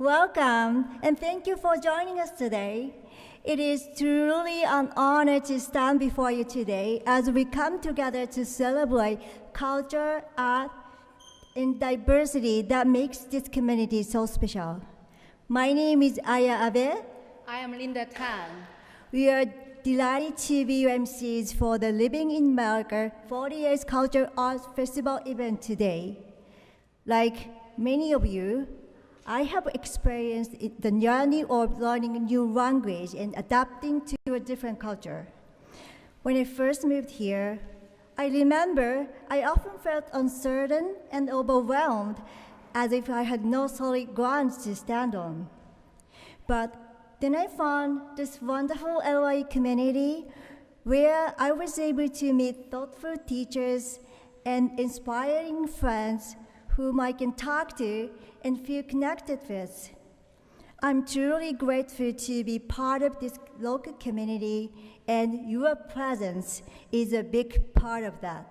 Welcome, and thank you for joining us today. It is truly an honor to stand before you today as we come together to celebrate culture, art, and diversity that makes this community so special. My name is Aya Abe. I am Linda Tan. We are delighted to be your MCs for the Living in America 40 Years Culture Arts Festival event today. Like many of you, I have experienced the journey of learning a new language and adapting to a different culture. When I first moved here, I remember I often felt uncertain and overwhelmed, as if I had no solid ground to stand on. But then I found this wonderful LA community where I was able to meet thoughtful teachers and inspiring friends whom I can talk to and feel connected with. I'm truly grateful to be part of this local community, and your presence is a big part of that.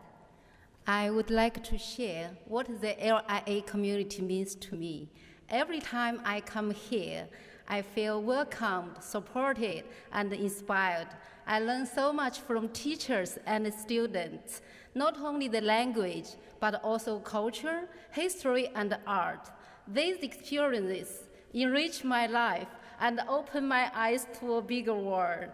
I would like to share what the LIA community means to me. Every time I come here, I feel welcomed, supported, and inspired. I learn so much from teachers and students, not only the language, but also culture, history, and art. These experiences enrich my life and open my eyes to a bigger world.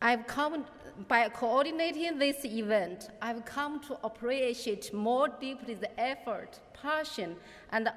By coordinating this event, I've come to appreciate more deeply the effort, passion, and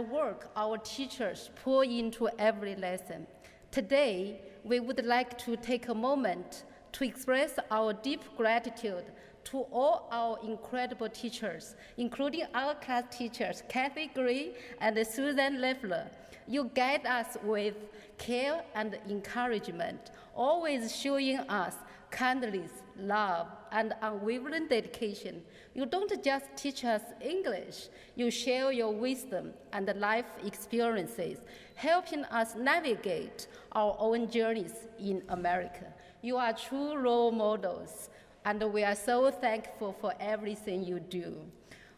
work our teachers pour into every lesson. Today, we would like to take a moment to express our deep gratitude to all our incredible teachers, including our class teachers, Kathy Gray and Susan Leffler. You guide us with care and encouragement, always showing us kindness, love, and unwavering dedication. You don't just teach us English, you share your wisdom and life experiences, helping us navigate our own journeys in America. You are true role models, and we are so thankful for everything you do.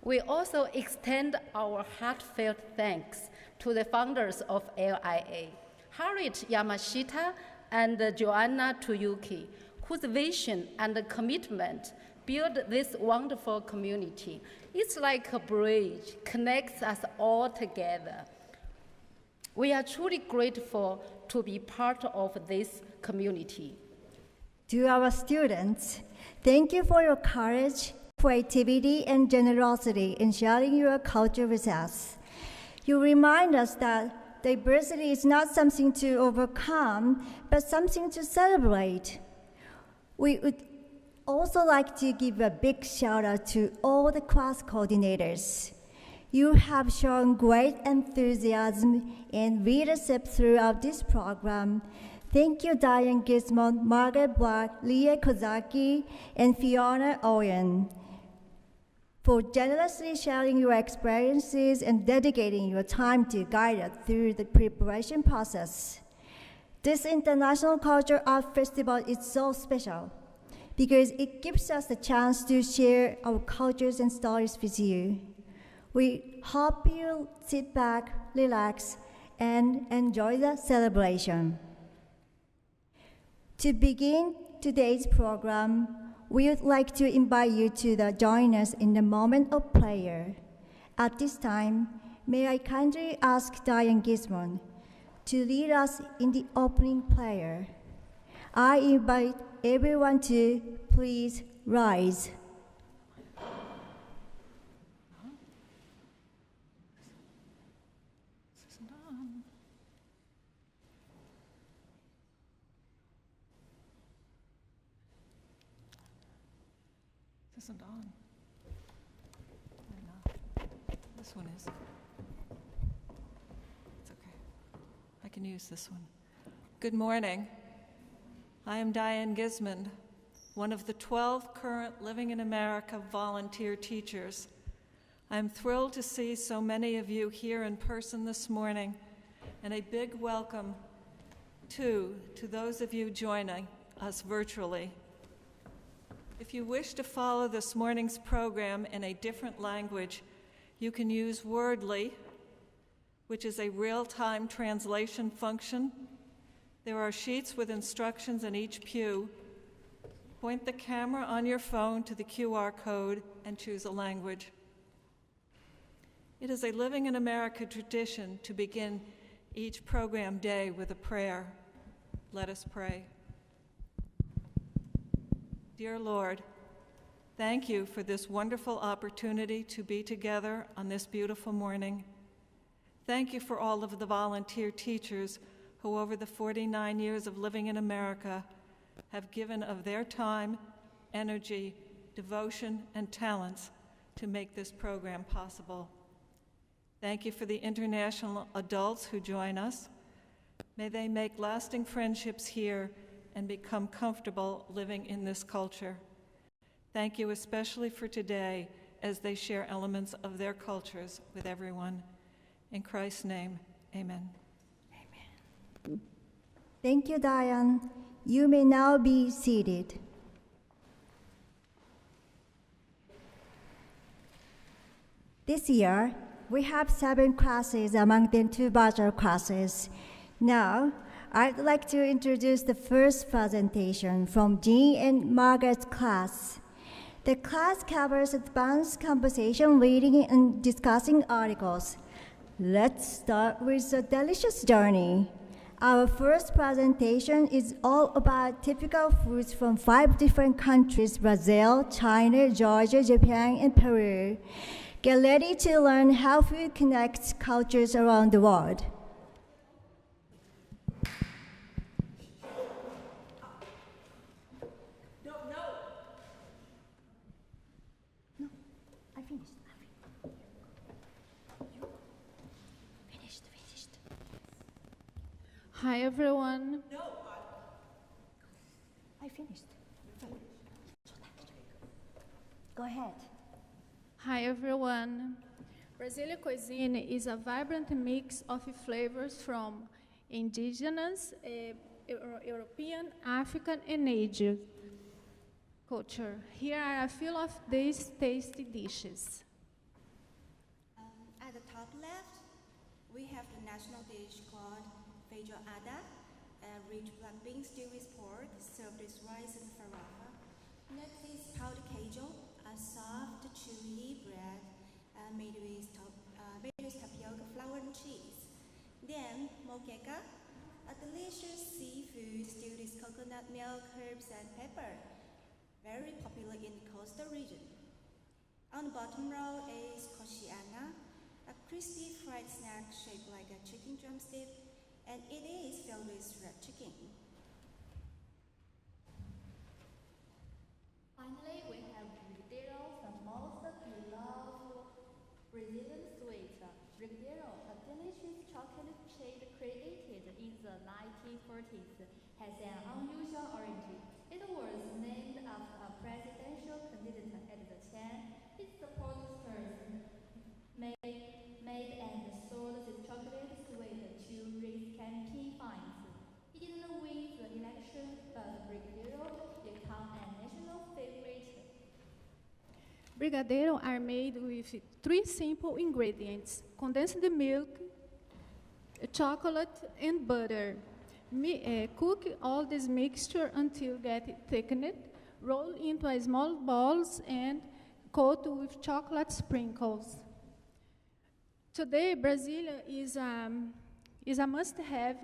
We also extend our heartfelt thanks to the founders of LIA, Harriet Yamashita and Joanna Tuyuki, whose vision and commitment build this wonderful community. It's like a bridge, connects us all together. We are truly grateful to be part of this community. To our students, thank you for your courage, creativity, and generosity in sharing your culture with us. You remind us that diversity is not something to overcome, but something to celebrate. We would also like to give a big shout out to all the class coordinators. You have shown great enthusiasm and leadership throughout this program. Thank you, Diane Gismond, Margaret Black, Leah Kozaki, and Fiona Owen, for generously sharing your experiences and dedicating your time to guide us through the preparation process. This International Culture Art Festival is so special because it gives us the chance to share our cultures and stories with you. We hope you sit back, relax, and enjoy the celebration. To begin today's program, we would like to invite you to join us in the moment of prayer. At this time, may I kindly ask Diane Gismond to lead us in the opening prayer. I invite everyone to please rise. Isn't on. No. This one is. It's okay. I can use this one. Good morning. I am Diane Gismond, one of the 12 current Living in America volunteer teachers. I'm thrilled to see so many of you here in person this morning, and a big welcome to those of you joining us virtually. If you wish to follow this morning's program in a different language, You can use Wordly, which is a real-time translation function. There are sheets with instructions in each pew. Point the camera on your phone to the QR code and choose a language. It is a Living in America tradition to begin each program day with a prayer. Let us pray. Dear Lord, thank you for this wonderful opportunity to be together on this beautiful morning. Thank you for all of the volunteer teachers who, over the 49 years of living in America, have given of their time, energy, devotion, and talents to make this program possible. Thank you for the international adults who join us. May they make lasting friendships here and become comfortable living in this culture. Thank you especially for today as they share elements of their cultures with everyone. In Christ's name, amen. Amen. Thank you, Diane. You may now be seated. This year, we have 7 classes, among them 2 bachelor classes. Now, I'd like to introduce the first presentation from Jean and Margaret's class. The class covers advanced conversation, reading, and discussing articles. Let's start with a delicious journey. Our first presentation is all about typical foods from 5 different countries: Brazil, China, Georgia, Japan, and Peru. Get ready to learn how food connects cultures around the world. Hi, everyone. I finished. Go ahead. Hi, everyone. Brazilian cuisine is a vibrant mix of flavors from indigenous, European, African, and Asian culture. Here are a few of these tasty dishes. At the top left, we have the national dish called feijoada, a rich black bean stew with pork served with rice and farofa. Next is pão de queijo, a soft, chewy bread made with tapioca flour and cheese. Then moqueca, a delicious seafood stewed with coconut milk, herbs, and pepper, very popular in the coastal region. On the bottom row is coxiana, a crispy fried snack shaped like a chicken drumstick, and it is filled with red chicken. Finally, we have brigadeiro, the most beloved Brazilian sweet. Brigadeiro, a delicious chocolate cake created in the 1940s, has an unusual origin. It was named after a presidential candidate at the time. Its supporters made and sold the chocolate sweet to raise campaign funds. It didn't win the election, but brigadeiro became a national favorite. Brigadeiro are made with 3 simple ingredients: condensed milk, chocolate, and butter. Cook all this mixture until get thickened, roll into small balls, and coat with chocolate sprinkles. Today, Brazil is a must-have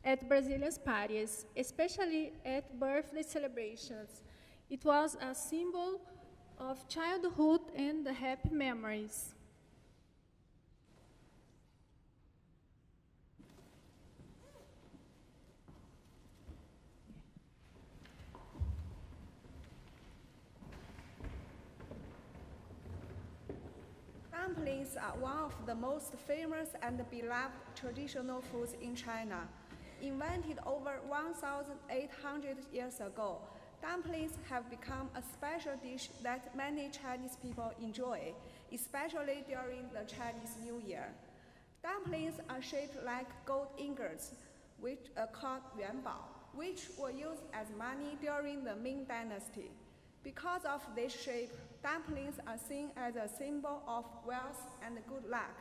at Brazilian parties, especially at birthday celebrations. It was a symbol of childhood and happy memories. Dumplings are one of the most famous and beloved traditional foods in China. Invented over 1,800 years ago, dumplings have become a special dish that many Chinese people enjoy, especially during the Chinese New Year. Dumplings are shaped like gold ingots, which are called yuanbao, which were used as money during the Ming Dynasty. Because of this shape, dumplings are seen as a symbol of wealth and good luck.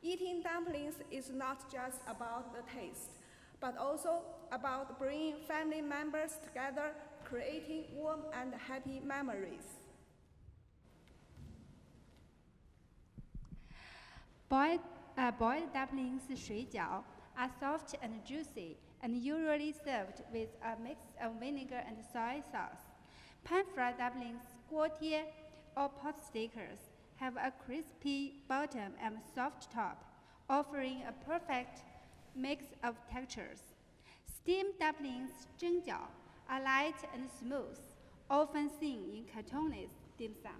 Eating dumplings is not just about the taste, but also about bringing family members together, creating warm and happy memories. Boiled dumplings, 水饺, are soft and juicy and usually served with a mix of vinegar and soy sauce. Pan-fried dumplings, 锅贴, or pot stickers, have a crispy bottom and soft top, offering a perfect mix of textures. Steamed dumplings, 蒸饺, are light and smooth, often seen in Cantonese dim sum.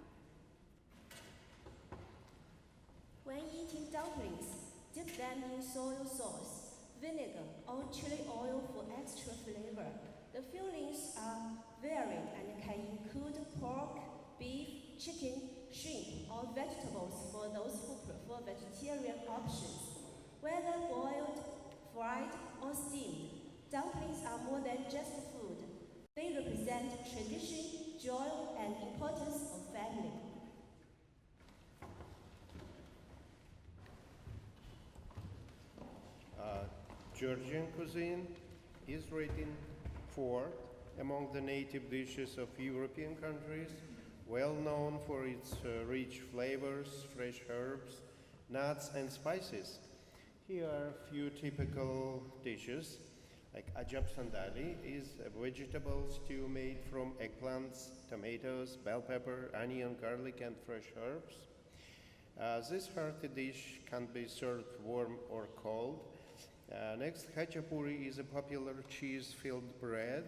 When eating dumplings, dip them in soy sauce, vinegar, or chili oil for extra flavor. The fillings are varied and can include pork, beef, chicken, shrimp, or vegetables for those who prefer vegetarian options. Whether boiled, fried, or steamed, dumplings are more than just food. They represent tradition, joy, and importance of family. Georgian cuisine is rated fourth among the native dishes of European countries, well known for its rich flavors, fresh herbs, nuts, and spices. Here are a few typical dishes, like ajab sandali is a vegetable stew made from eggplants, tomatoes, bell pepper, onion, garlic, and fresh herbs. This hearty dish can be served warm or cold. Next, khachapuri is a popular cheese-filled bread.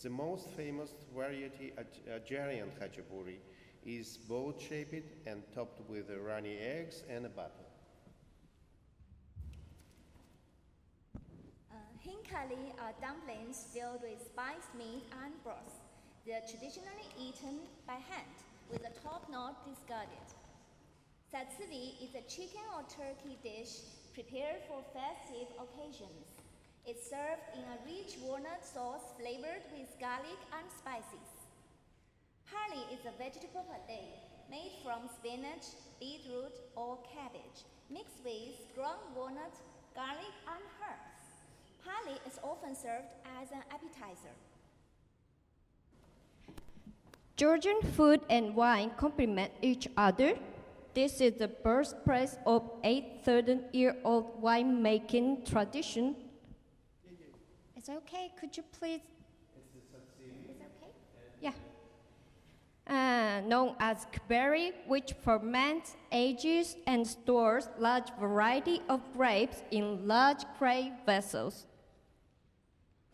The most famous variety, Ajarian khachapuri, is boat-shaped and topped with runny eggs and butter. Hinkali are dumplings filled with spiced meat and broth. They are traditionally eaten by hand, with the top not discarded. Satsili is a chicken or turkey dish prepared for festive occasions. It's served in a rich walnut sauce flavored with garlic and spices. Parli is a vegetable pate made from spinach, beetroot, or cabbage, mixed with ground walnut, garlic, and herbs. Parli is often served as an appetizer. Georgian food and wine complement each other. This is the birthplace of 8,000-year-old winemaking tradition. It's okay. Could you please? It's okay. Yeah. Known as kberi, which ferments, ages, and stores large variety of grapes in large clay vessels.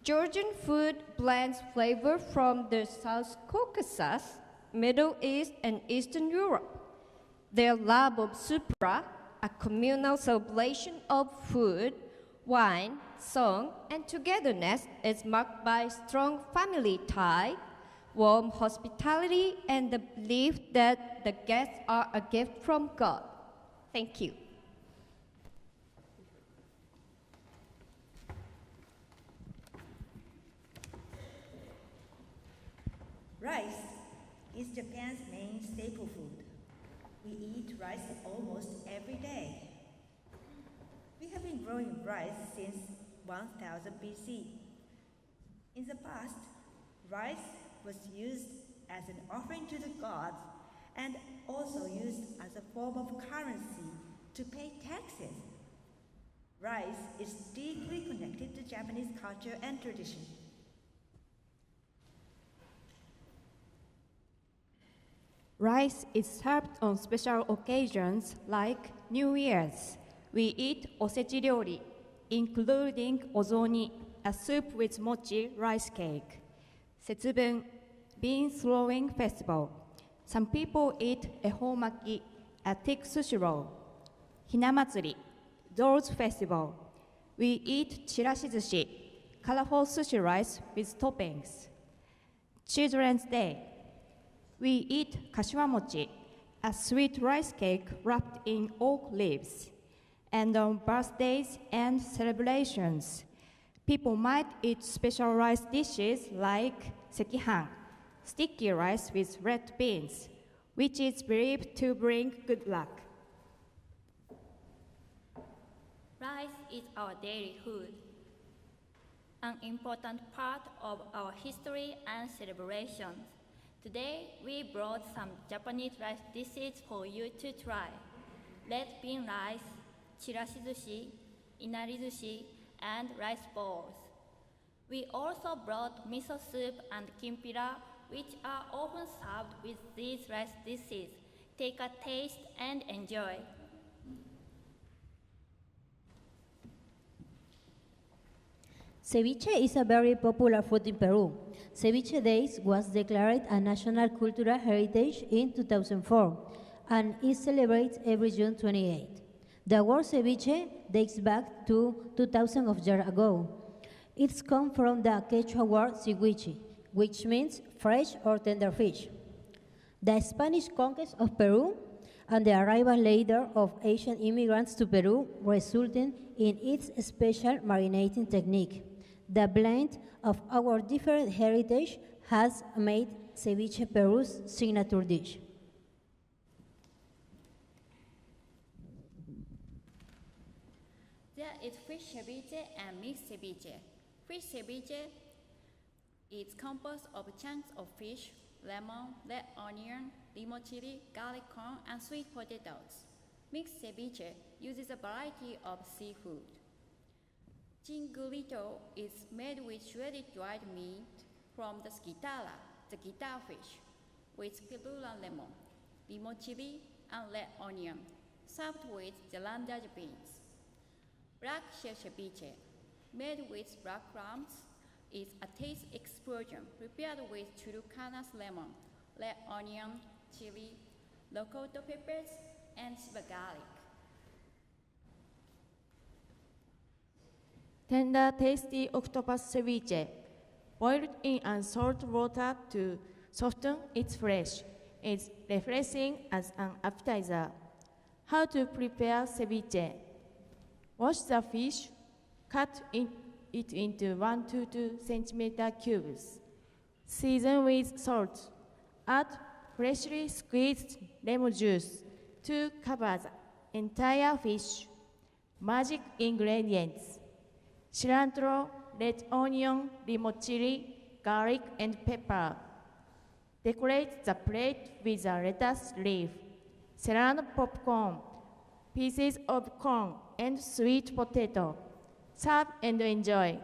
Georgian food blends flavor from the South Caucasus, Middle East, and Eastern Europe. Their love of supra, a communal celebration of food, wine, song, and togetherness, is marked by strong family tie, warm hospitality, and the belief that the guests are a gift from God. Thank you. Rice is Japan's main staple food. We eat rice almost every day. We have been growing rice since 1000 BC. In the past, rice was used as an offering to the gods and also used as a form of currency to pay taxes. Rice is deeply connected to Japanese culture and tradition. Rice is served on special occasions like New Year's. We eat osechi ryori, including ozoni, a soup with mochi rice cake. Setsubun, bean throwing festival. Some people eat ehomaki, a thick sushi roll. Hinamatsuri, dolls festival. We eat chirashizushi, colorful sushi rice with toppings. Children's Day. We eat kashiwamochi, a sweet rice cake wrapped in oak leaves. And on birthdays and celebrations, People might eat special rice dishes like sekihan, sticky rice with red beans, which is believed to bring good luck. Rice is our daily food, an important part of our history and celebrations. Today, we brought some Japanese rice dishes for you to try. Red bean rice, chirashi sushi, inari sushi, and rice balls. We also brought miso soup and kimpira, which are often served with these rice dishes. Take a taste and enjoy. Ceviche is a very popular food in Peru. Ceviche Days was declared a national cultural heritage in 2004 and is celebrated every June 28. The word ceviche dates back to 2,000 of years ago. It's come from the Quechua word ceviche, which means fresh or tender fish. The Spanish conquest of Peru and the arrival later of Asian immigrants to Peru resulted in its special marinating technique. The blend of our different heritage has made ceviche Peru's signature dish. There is fish ceviche and mixed ceviche. Fish ceviche is composed of chunks of fish, lemon, red onion, limon chili, garlic corn, and sweet potatoes. Mixed ceviche uses a variety of seafood. Chingulito is made with shredded dried meat from the skitala, the guitar fish, with pilula lemon, limon chili, and red onion, served with jalandaya beans. Black shell ceviche, made with black clams, is a taste explosion prepared with chulucanas lemon, red onion, chili, locoto peppers, and silver garlic. Tender, tasty octopus ceviche, boiled in salt water to soften its flesh, is refreshing as an appetizer. How to prepare ceviche? Wash the fish, cut it into 1 to 2 centimeter cubes. Season with salt. Add freshly squeezed lemon juice to cover the entire fish. Magic ingredients: cilantro, red onion, limon chili, garlic, and pepper. Decorate the plate with a lettuce leaf, serrano popcorn, pieces of corn, and sweet potato. Serve and enjoy.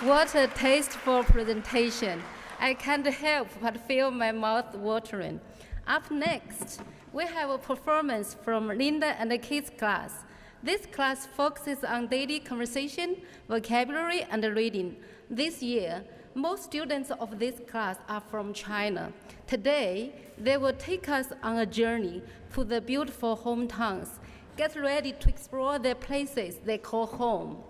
What a tasteful presentation. I can't help but feel my mouth watering. Up next, we have a performance from Linda and the kids class. This class focuses on daily conversation, vocabulary, and reading. This year, most students of this class are from China. Today, they will take us on a journey to the beautiful hometowns. Get ready to explore the places they call home.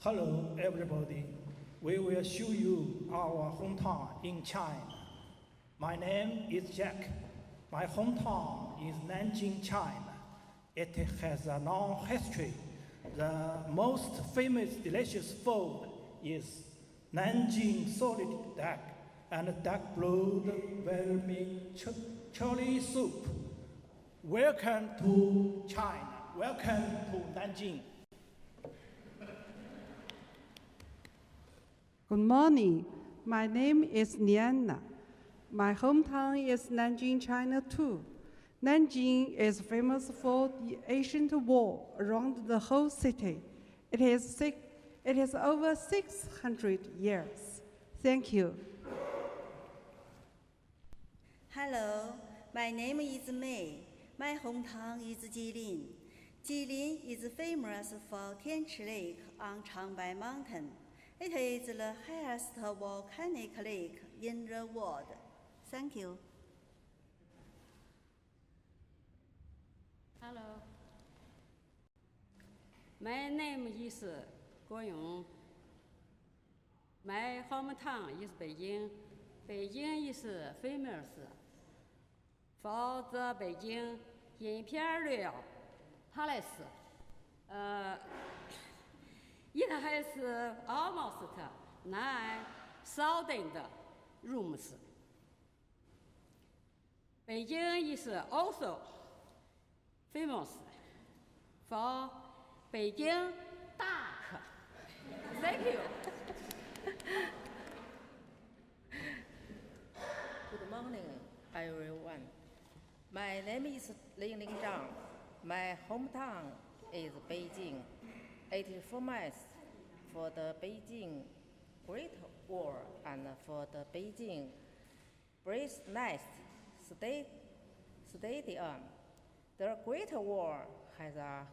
Hello, everybody. We will show you our hometown in China. My name is Jack. My hometown is Nanjing, China. It has a long history. The most famous delicious food is Nanjing solid duck and duck broth well-made chili soup. Welcome to China. Welcome to Nanjing. Good morning. My name is Liana. My hometown is Nanjing, China too. Nanjing is famous for the ancient wall around the whole city. It is over 600 years. Thank you. Hello, my name is Mei. My hometown is Jilin. Jilin is famous for Tianchi Lake on Changbai Mountain. It is the highest volcanic lake in the world. Thank you. Hello. My name is Guo Yong. My hometown is Beijing. Beijing is famous for the Beijing Imperial Palace. It has almost 9,000 rooms. Beijing is also famous for Beijing duck. Thank you. Good morning, everyone. My name is Ling Zhang. My hometown is Beijing. It is famous for the Beijing Great Wall and for the Beijing Brass Nest Stadium. The Great Wall has a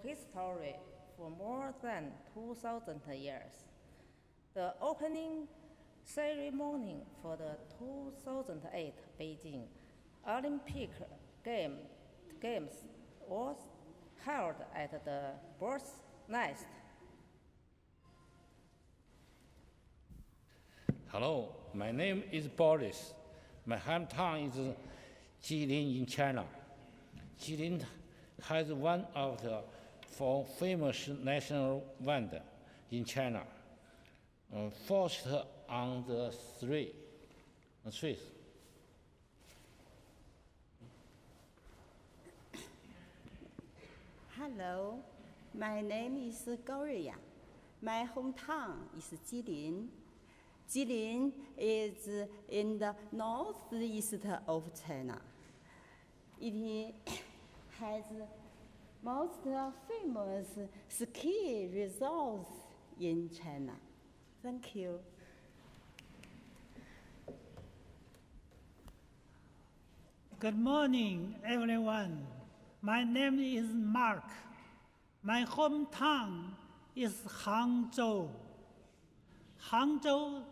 history for more than 2,000 years. The opening ceremony for the 2008 Beijing Olympic Games was held at the Brass Nest. Hello, my name is Boris. My hometown is Jilin in China. Jilin has one of the 4 famous national wonders in China, first on the Swiss. Hello, my name is Gloria. My hometown is Jilin. Jilin is in the northeast of China. It has most famous ski resorts in China. Thank you. Good morning, everyone. My name is Mark. My hometown is Hangzhou. Hangzhou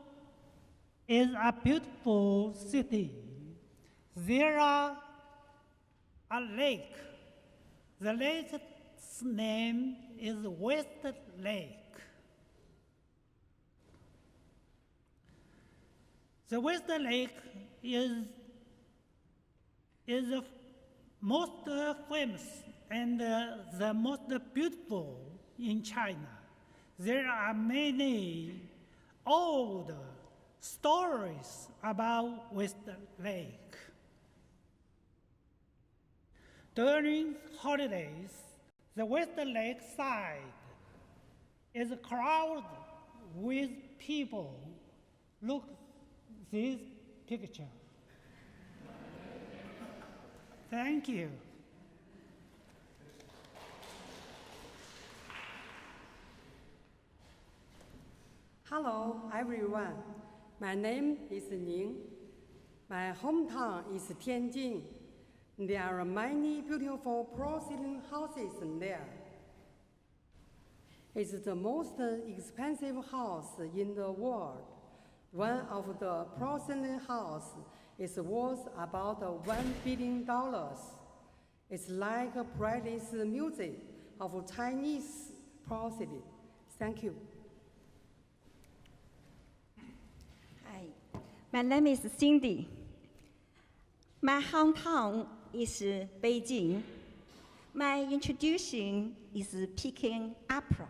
is a beautiful city. There are a lake. The lake's name is West Lake. The West Lake is the most famous and the most beautiful in China. There are many old stories about West Lake. During holidays, the West Lake side is crowded with people. Look this picture. Thank you. Hello, everyone. My name is Ning. My hometown is Tianjin. There are many beautiful porcelain houses there. It's the most expensive house in the world. One of the porcelain houses is worth about $1 billion. It's like a precious museum of Chinese porcelain. Thank you. Hi, my name is Cindy. My hometown is Beijing. My introduction is Peking Opera.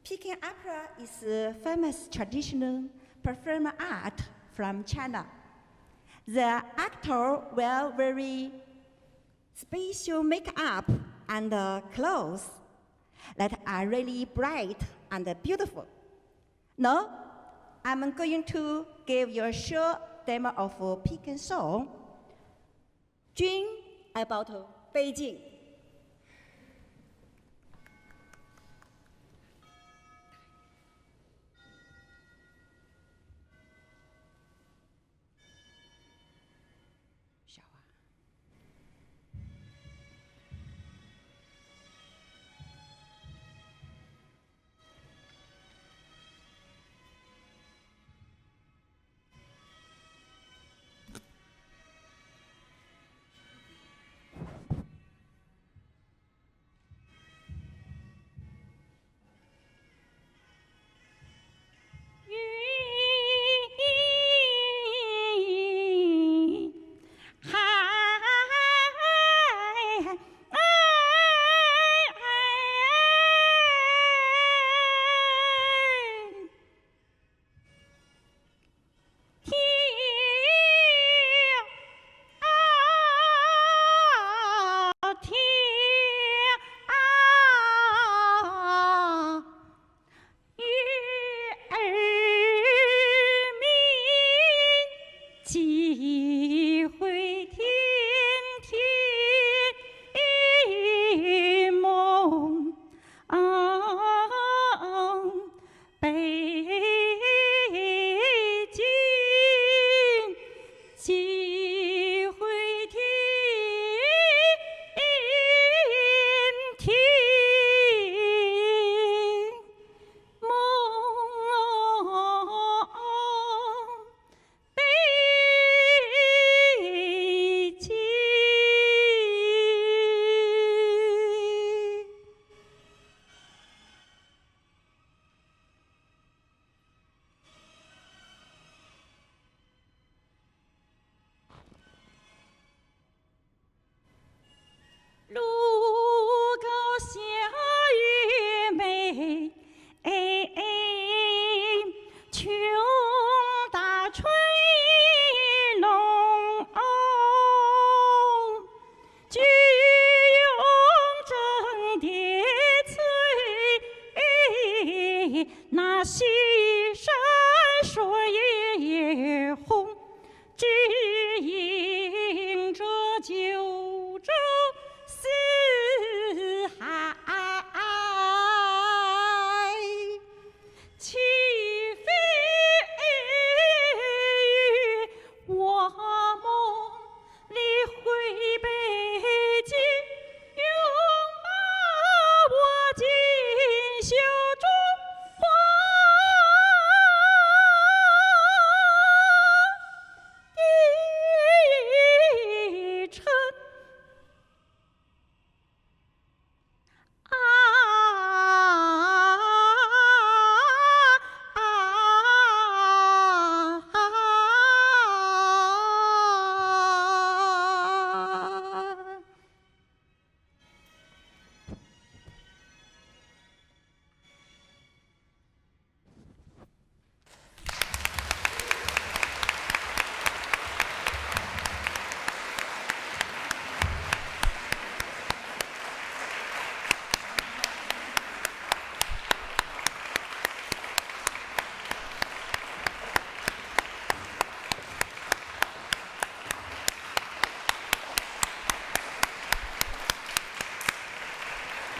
Peking Opera is a famous traditional performance art from China. The actors wear very special makeup and clothes that are really bright and beautiful. Now, I'm going to give you a short demo of Peking song. Dream about Beijing.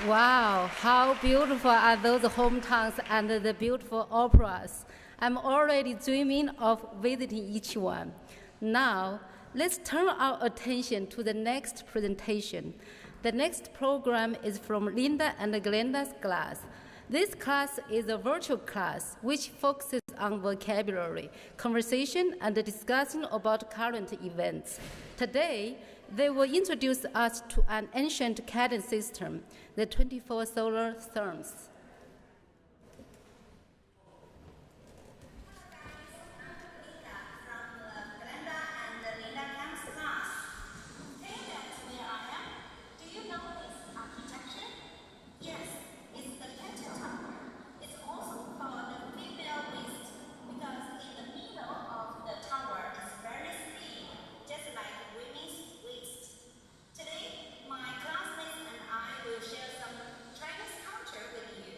Wow, how beautiful are those hometowns and the beautiful operas. I'm already dreaming of visiting each one. Now, let's turn our attention to the next presentation. The next program is from Linda and Glenda's class. This class is a virtual class which focuses on vocabulary, conversation, and discussion about current events. Today, they will introduce us to an ancient cadence system, the 24 solar therms. Today, my classmates and I will share some Chinese culture with you.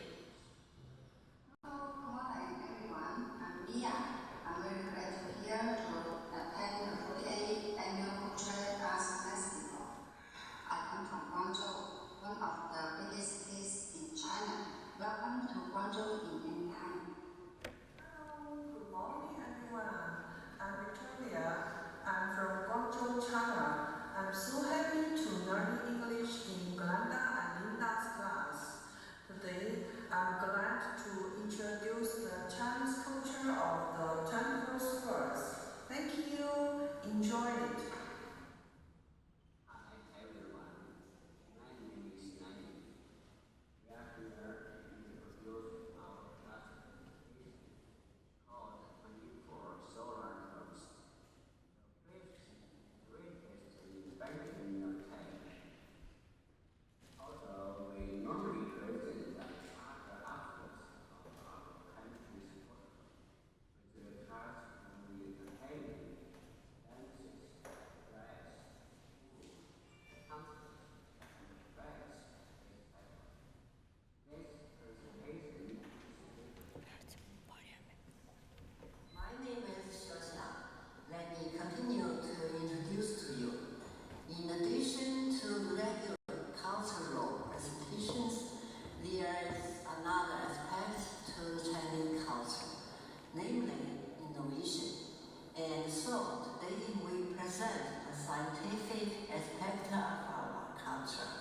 scientific aspect of our culture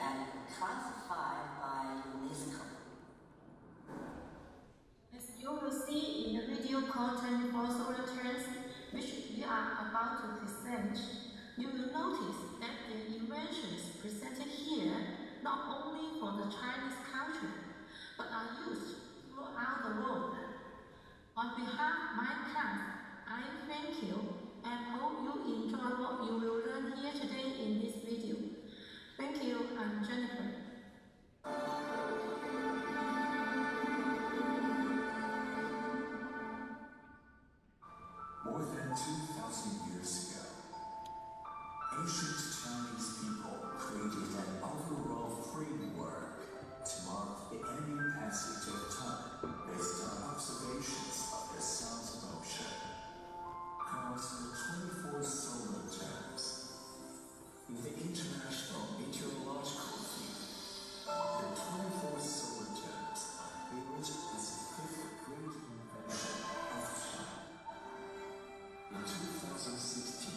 and classified by UNESCO. As you will see in the video called 24 Solar Terms, which we are about to present, you will notice that the inventions presented here not only for the Chinese culture, but are used throughout the world. On behalf of my class, I thank you and hope you enjoy what you will learn here today in this video. Thank you, I'm Jennifer. More than 2,000 years ago, ancient Chinese people created an overall framework to mark the ending passage of time based on observations of the sun's motion, called the 24 solar terms. In the International Meteorological Field, the 24 solar terms are hailed as the fifth great invention of China. In 2016,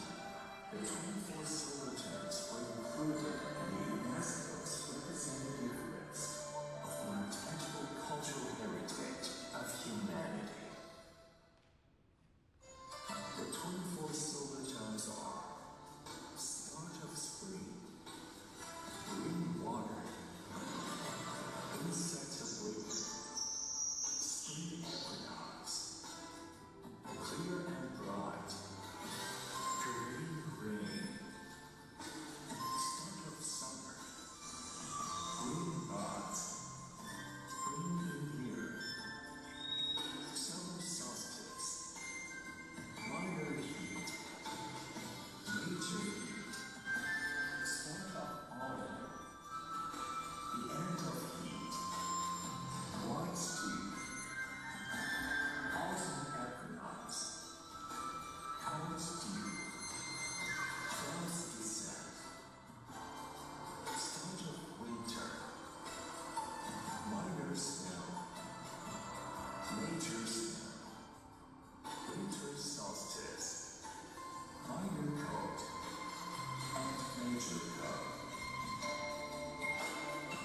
the 24 solar terms were included in the UNESCO's representative list of the intangible cultural heritage of humanity. The 24 solar terms are start of spring, green water, insect of winter, spring equinox, clear and bright, green rain, start of summer, green buds, green new year, summer solstice, minor heat, major heat, start of autumn, the end of heat, white stew, autumn equinox, cold dew, frost descent, start of winter, minor snow, major snow, winter solstice, minor cold, and major cold.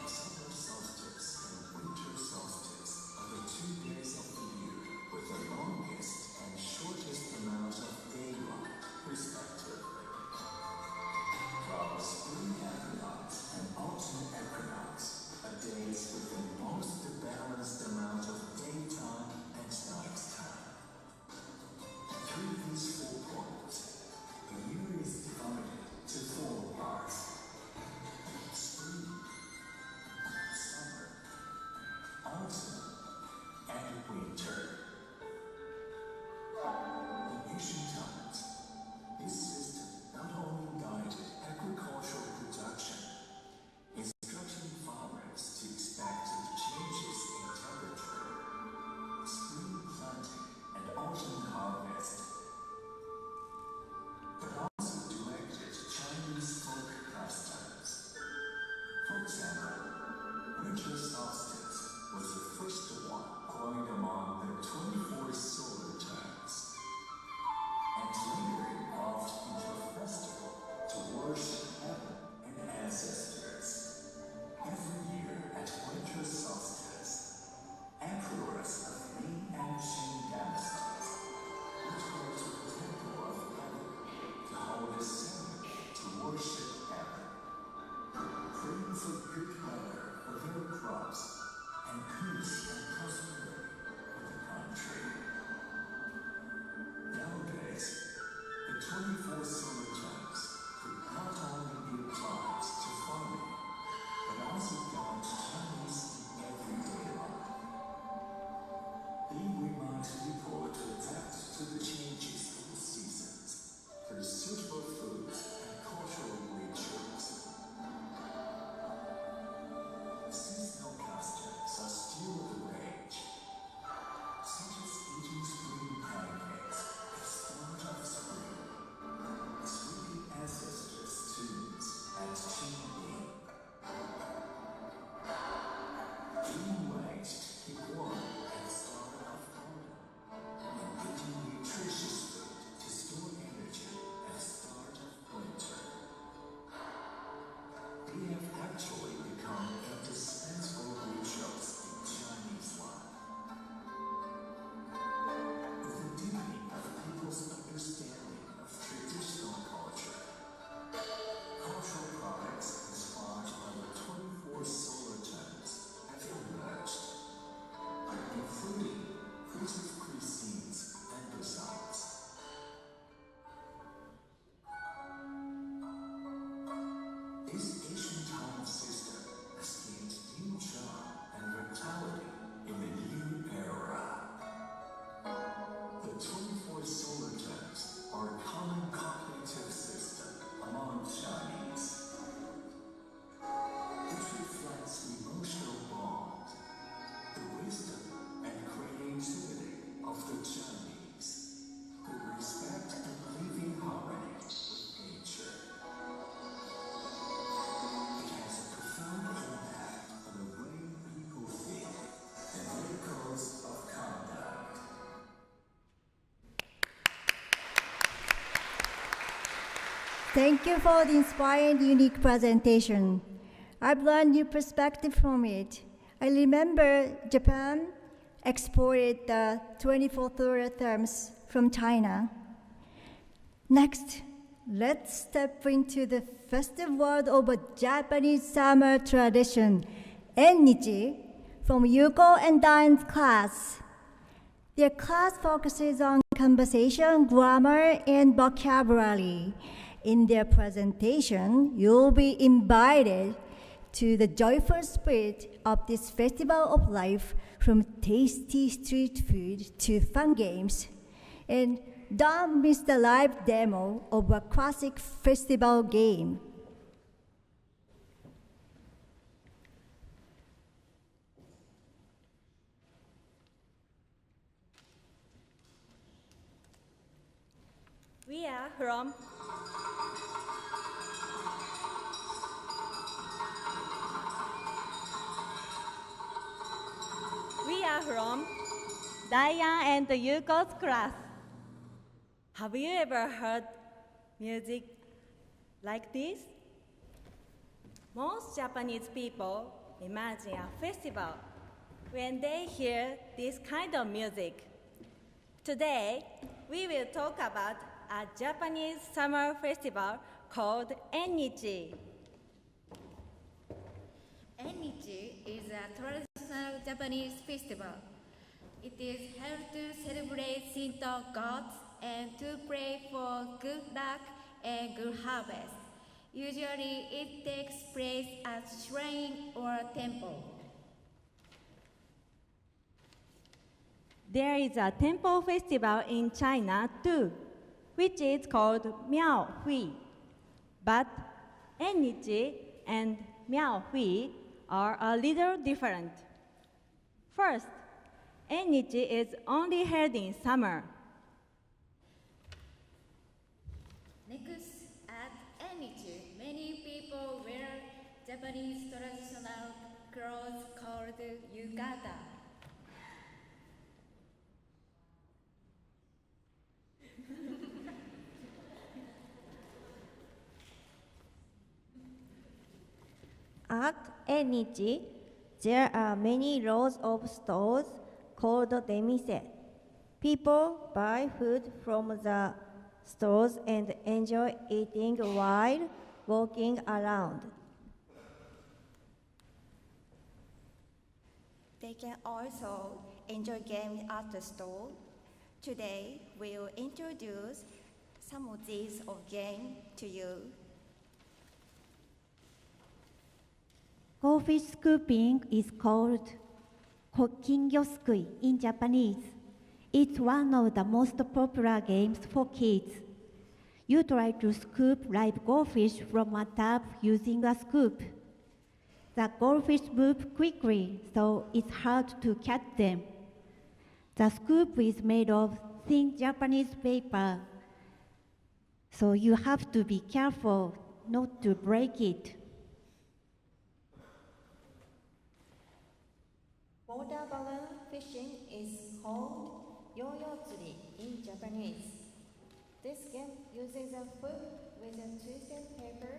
Summer solstice and winter solstice are the 2 days of the year with the longest and shortest amount of daylight, respectively. While spring equinox and autumn equinox are days with the most balanced amount of daytime and nighttime. Through these 4 points, the year is divided to 4 parts, This Asian time system has gained new charm and vitality in the new era. The 24 solar terms are a common cognitive system among Chinese. It reflects emotional bond, the wisdom and creativity of the Chinese, who respect and live in harmony with nature. It has a profound impact on the way people think and their codes of conduct. Thank you for the inspiring, unique presentation. I've learned new perspective from it. I remember Japan exported the 24 solar terms from China. Next, let's step into the festive world of a Japanese summer tradition, Ennichi, from Yuko and Diane's class. Their class focuses on conversation, grammar, and vocabulary. In their presentation, you'll be invited to the joyful spirit of this festival of life, from tasty street food to fun games. And don't miss the live demo of a classic festival game. We are from Diane and Yuko's class. Have you ever heard music like this? Most Japanese people imagine a festival when they hear this kind of music. Today, we will talk about a Japanese summer festival called Ennichi. Ennichi is a traditional Japanese festival. It is held to celebrate Shinto gods and to pray for good luck and good harvest. Usually, it takes place at shrine or temple. There is a temple festival in China too, which is called Miao Hui. But Ennichi and Miao Hui are a little different. First, Ennichi is only held in summer. Next, at Ennichi, many people wear Japanese traditional clothes called yukata. At Ennichi, there are many rows of stores called demise. People buy food from the stores and enjoy eating while walking around. They can also enjoy games at the store. Today, we'll introduce some of these games to you. Goldfish scooping is called Kingyosukui in Japanese. It's one of the most popular games for kids. You try to scoop live goldfish from a tub using a scoop. The goldfish move quickly, so it's hard to catch them. The scoop is made of thin Japanese paper, so you have to be careful not to break it. Water balloon fishing is called yo-yo-tsuri in Japanese. This game uses a hook with a twisted paper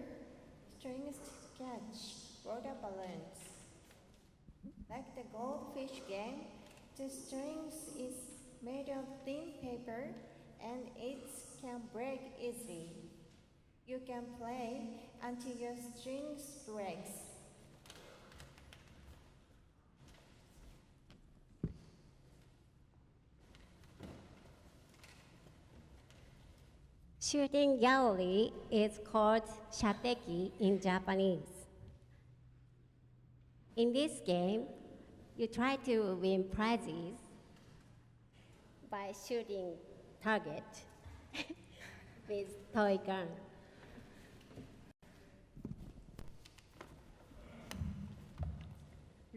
strings to catch water balloons. Like the goldfish game, the strings is made of thin paper and it can break easily. You can play until your strings breaks. Shooting gallery is called shateki in Japanese. In this game, you try to win prizes by shooting target with toy gun.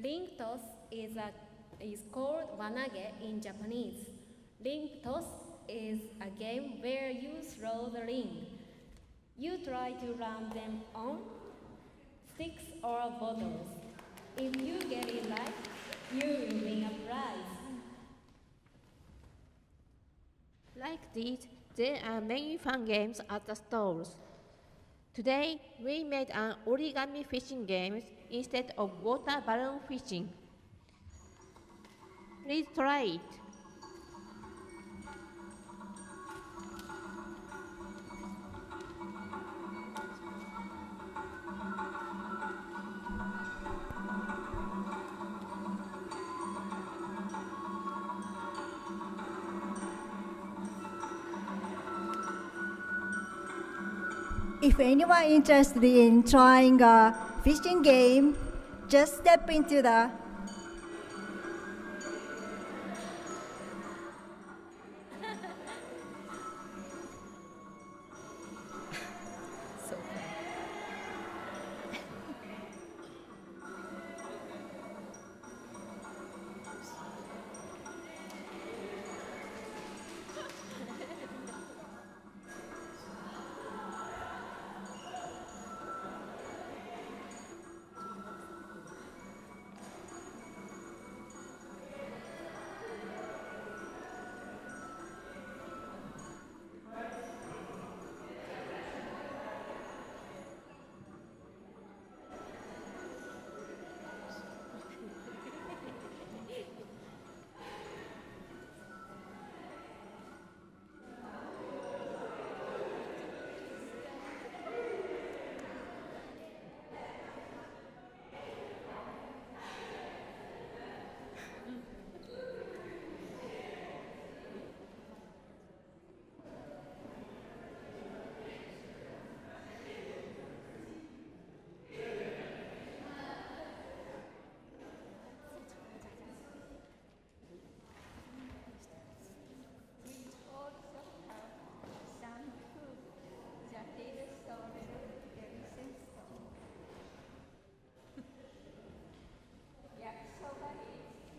Ring toss is called wanage in Japanese. Ring toss is a game where you throw the ring. You try to land them on sticks or bottles. If you get it right, you will win a prize. Like this, there are many fun games at the stores. Today, we made an origami fishing game instead of water balloon fishing. Please try it. If anyone interested in trying a fishing game, just step into the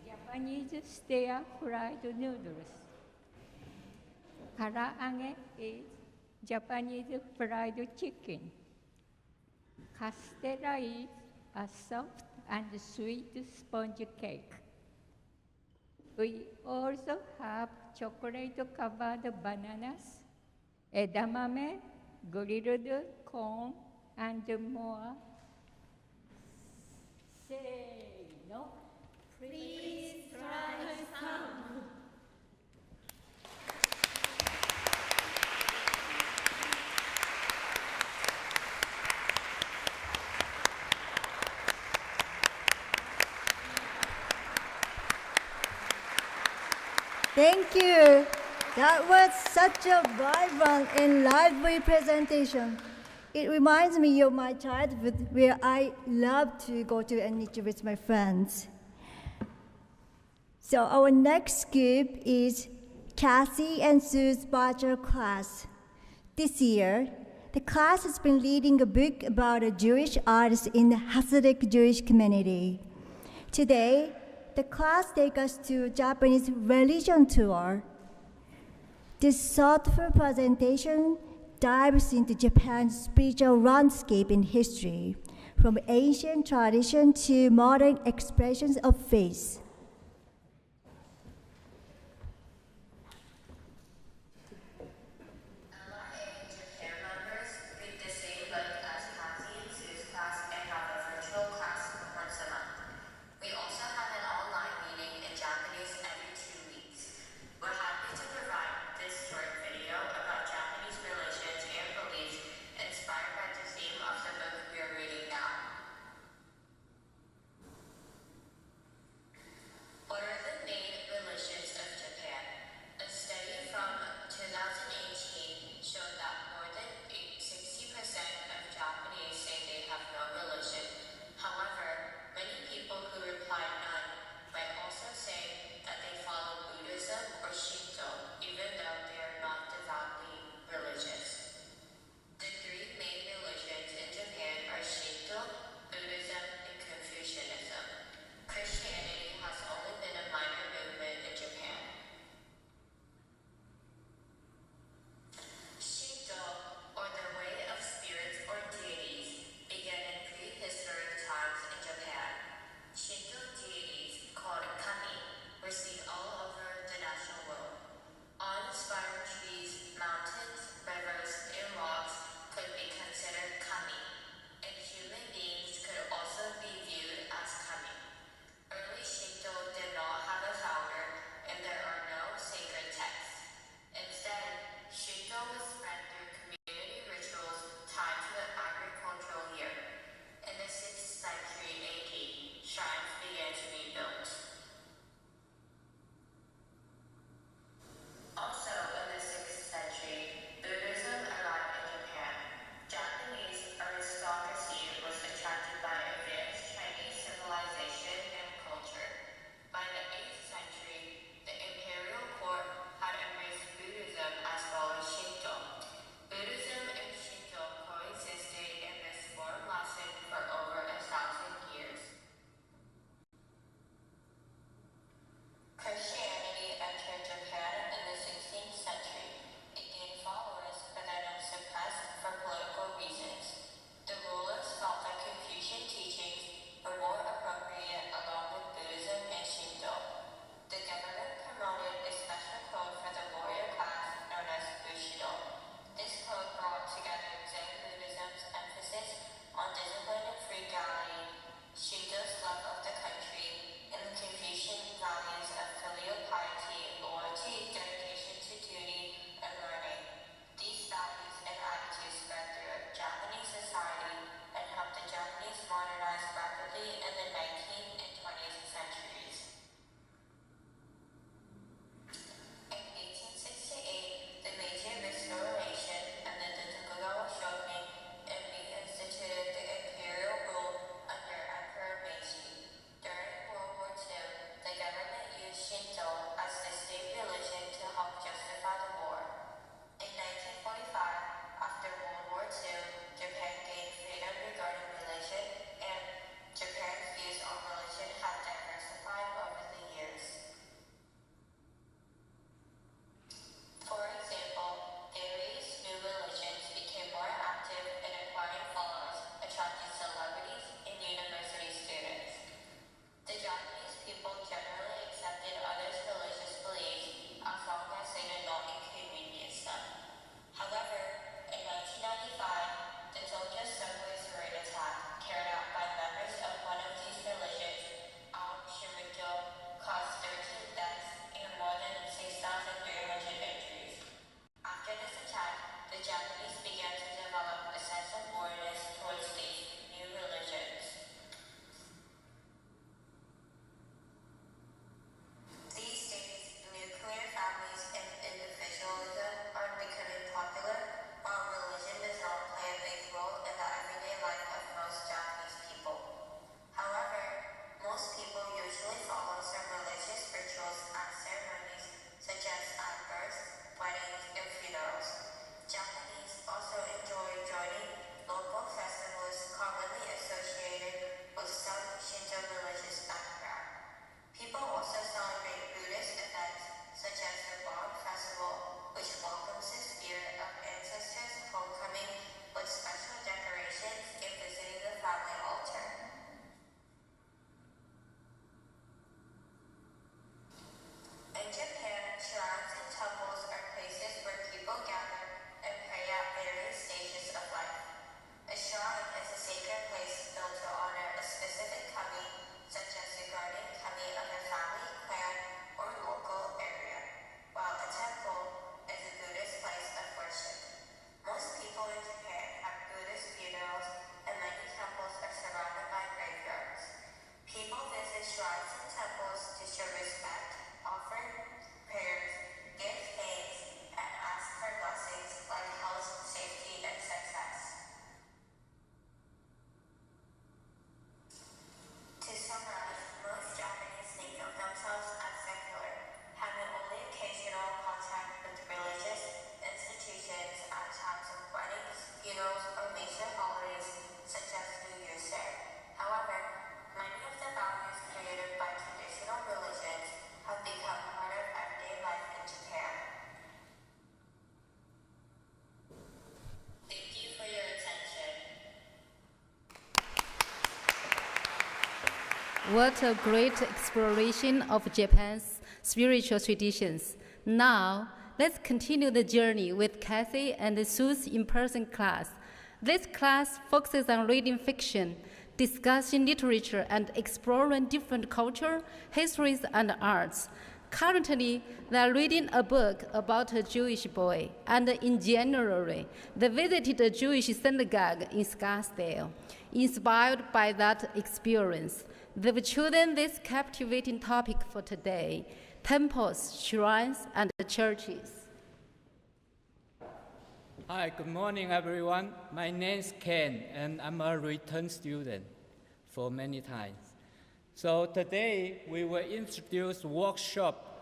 Japanese stir-fried noodles. Karaage is Japanese fried chicken. Castella is a soft and sweet sponge cake. We also have chocolate-covered bananas, edamame, grilled corn, and more. Say no. Please try some. Thank you. That was such a vibrant and lively presentation. It reminds me of my childhood where I loved to go to NHU with my friends. So our next group is Cassie and Sue's bachelor class. This year, the class has been reading a book about a Jewish artist in the Hasidic Jewish community. Today, the class takes us to Japanese religion tour. This thoughtful presentation dives into Japan's spiritual landscape and history, from ancient tradition to modern expressions of faith. What a great exploration of Japan's spiritual traditions. Now, let's continue the journey with Kathy and Sue's in-person class. This class focuses on reading fiction, discussing literature, and exploring different culture, histories, and arts. Currently, they are reading a book about a Jewish boy, and in January, they visited a Jewish synagogue in Scottsdale. Inspired by that experience, they've chosen this captivating topic for today: temples, shrines, and churches. Hi, good morning, everyone. My name is Ken, and I'm a return student for many times. So today, we will introduce a workshop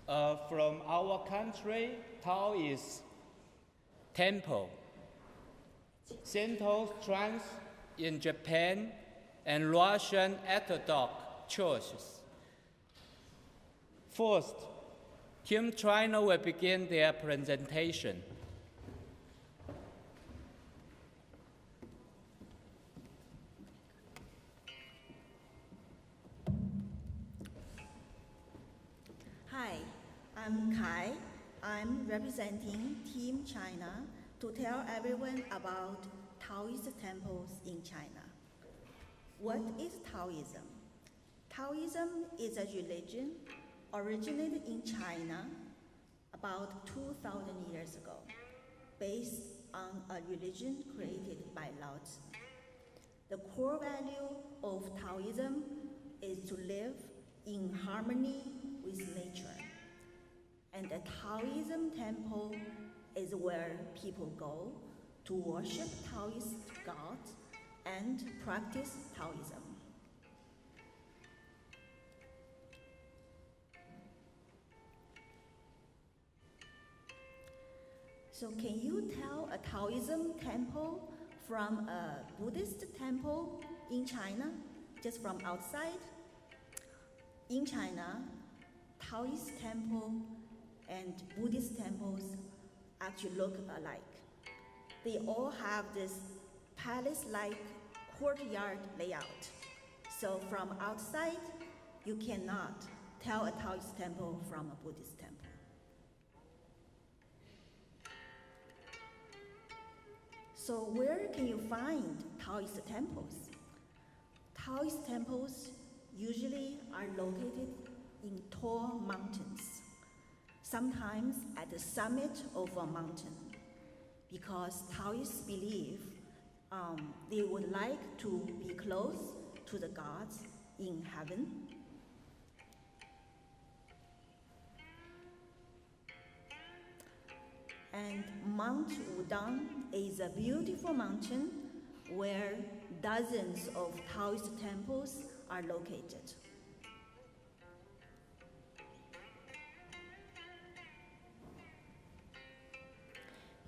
from our country, Taoist temple, Shinto shrines in Japan, and Russian Orthodox churches. First, Team China will begin their presentation. Hi, I'm Kai. I'm representing Team China to tell everyone about Taoist temples in China. What is Taoism? Taoism is a religion originated in China about 2,000 years ago, based on a religion created by Lao Tzu. The core value of Taoism is to live in harmony with nature. And a Taoism temple is where people go to worship Taoist gods and practice Taoism. So can you tell a Taoism temple from a Buddhist temple in China, just from outside? In China, Taoist temple and Buddhist temples actually look alike. They all have this palace-like courtyard layout. So from outside, you cannot tell a Taoist temple from a Buddhist temple. So where can you find Taoist temples? Taoist temples usually are located in tall mountains, sometimes at the summit of a mountain, because Taoists believe they would like to be close to the gods in heaven. And Mount Wudang is a beautiful mountain where dozens of Taoist temples are located.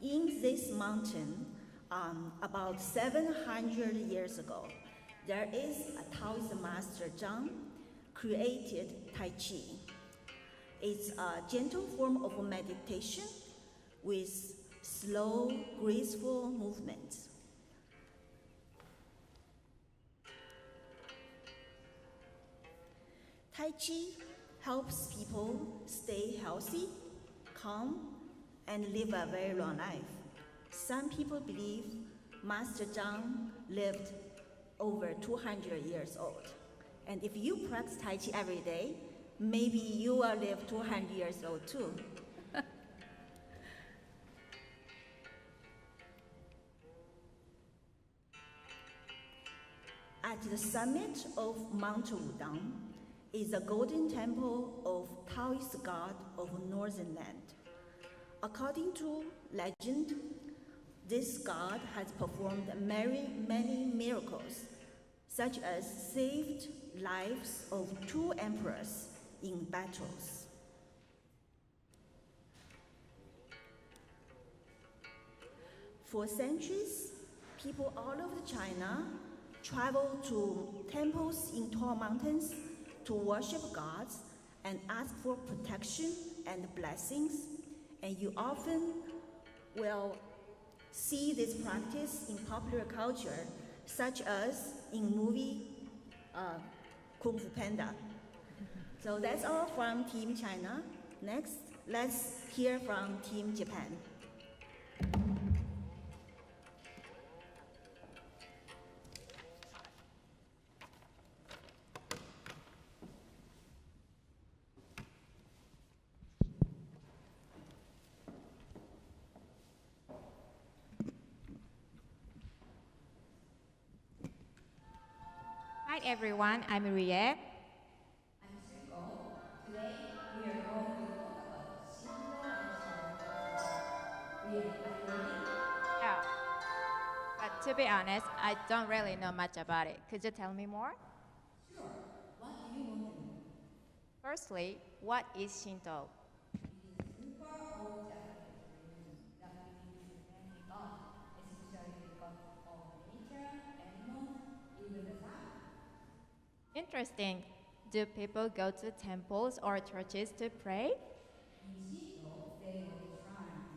In this mountain, about 700 years ago, there is a Taoist master, Zhang, created Tai Chi. It's a gentle form of meditation with slow, graceful movements. Tai Chi helps people stay healthy, calm, and live a very long life. Some people believe Master Zhang lived over 200 years old. And if you practice Tai Chi every day, maybe you will live 200 years old too. At the summit of Mount Wudang is a golden temple of Taoist god of northern land. According to legend, this god has performed many miracles, such as saved lives of 2 emperors in battles. For centuries, people all over China travel to temples in tall mountains to worship gods and ask for protection and blessings. And you often will see this practice in popular culture, such as in movie Kung Fu Panda. So that's all from Team China. Next, let's hear from Team Japan. Hi everyone, I'm Rie. Oh, but to be honest, I don't really know much about it. Could you tell me more? Sure. What do you want to know? Firstly, what is Shinto? Super old Japanese religion that believes in many gods, especially the gods of nature, animals, even the sun. Interesting. Do people go to temples or churches to pray? In Shinto, they go to shrines.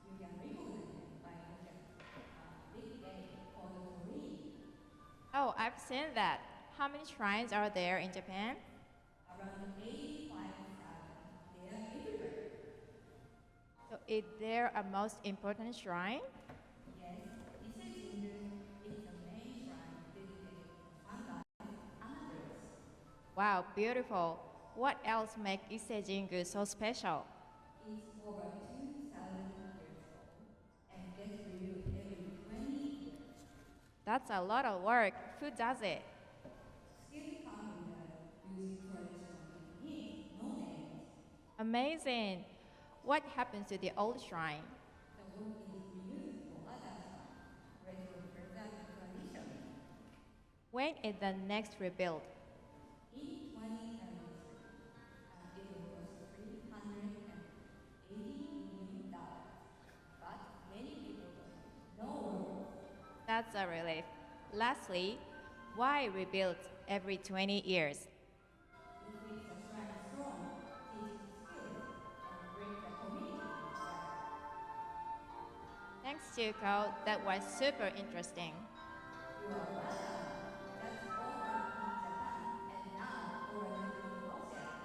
You can recognize them by looking at a big gate called Torii. Oh, I've seen that. How many shrines are there in Japan? Around 85,000. They are everywhere. So is there a most important shrine? Yes, Ise-Jingu is the main shrine dedicated to sunlight and others. Wow, beautiful. What else makes Ise-Jingu so special? It's over 2,000 years old and gets renewed every 20 years. That's a lot of work. Who does it? Skilled carpenter using traditional techniques, no names. Amazing. What happens to the old shrine? The wood is reused for other shrines, ready to preserve the tradition. When is the next rebuild? In 2073, it will cost $380 million. But many people don't know. That's a relief. Lastly, why rebuild every 20 years? It keeps the shrine strong, teaches skills, and brings the community together. Thanks, Chuko. That was super interesting. You are welcome. That's all from Team Japan, and now for a little Russia.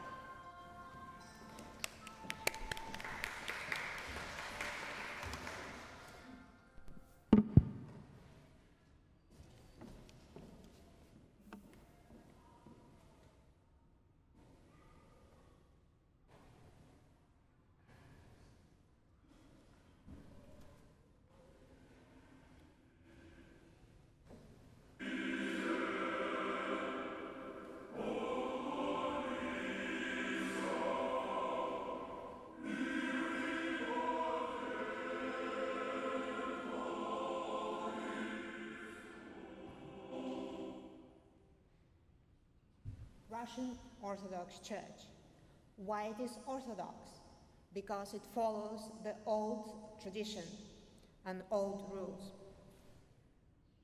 Russian Orthodox Church. Why it is Orthodox? Because it follows the old tradition and old rules.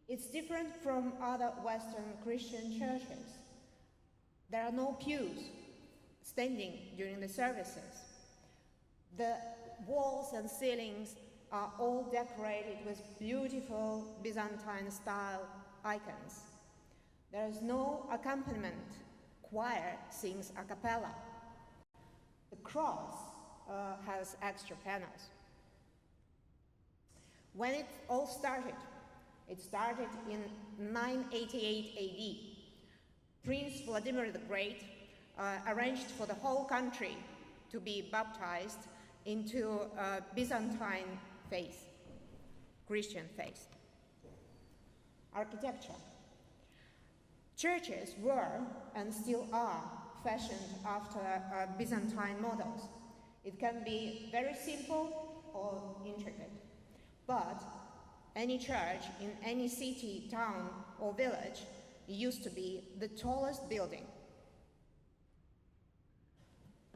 It's different from other Western Christian churches. There are no pews standing during the services. The walls and ceilings are all decorated with beautiful Byzantine-style icons. There is no accompaniment. Choir sings a cappella. The cross has extra panels. When it all started, it started in 988 AD. Prince Vladimir the Great arranged for the whole country to be baptized into Byzantine faith, Christian faith. Architecture. Churches were, and still are, fashioned after Byzantine models. It can be very simple or intricate, but any church in any city, town, or village used to be the tallest building.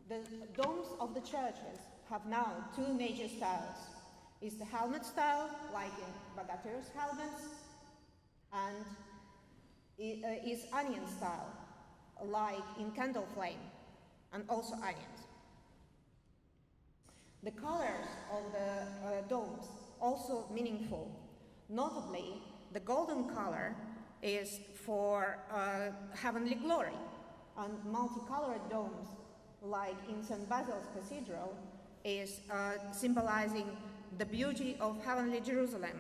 The domes of the churches have now two major styles. It's the helmet style, like in Bogatyrs' helmets, and is onion style, like in Candle Flame, and also onions. The colors of the domes also meaningful. Notably, the golden color is for heavenly glory, and multicolored domes, like in St. Basil's Cathedral, is symbolizing the beauty of heavenly Jerusalem.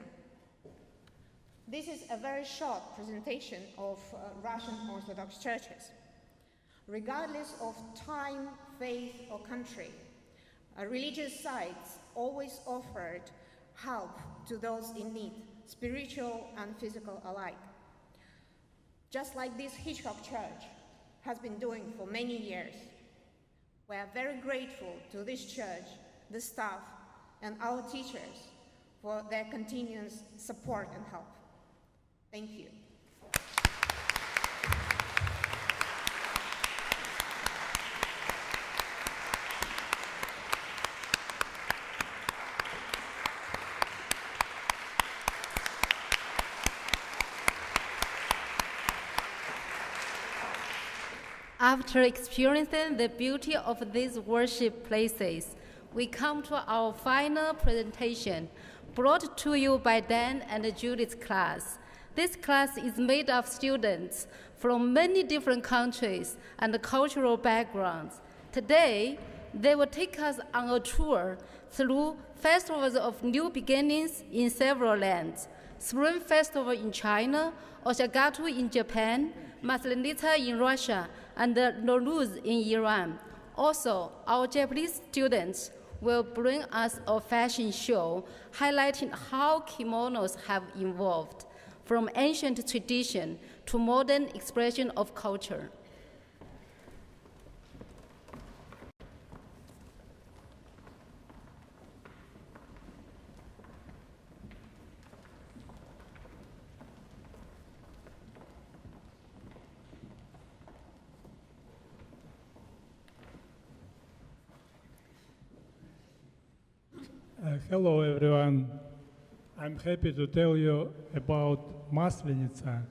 This is a very short presentation of Russian Orthodox churches. Regardless of time, faith, or country, religious sites always offered help to those in need, spiritual and physical alike. Just like this Hitchcock Church has been doing for many years. We are very grateful to this church, the staff, and our teachers for their continuous support and help. Thank you. After experiencing the beauty of these worship places, we come to our final presentation, brought to you by Dan and Judith's class. This class is made of students from many different countries and cultural backgrounds. Today, they will take us on a tour through festivals of new beginnings in several lands. Spring Festival in China, Osagatu in Japan, Maslenitsa in Russia, and Nowruz in Iran. Also, our Japanese students will bring us a fashion show highlighting how kimonos have evolved from ancient tradition to modern expression of culture. Hello everyone. I'm happy to tell you about Maslenitsa,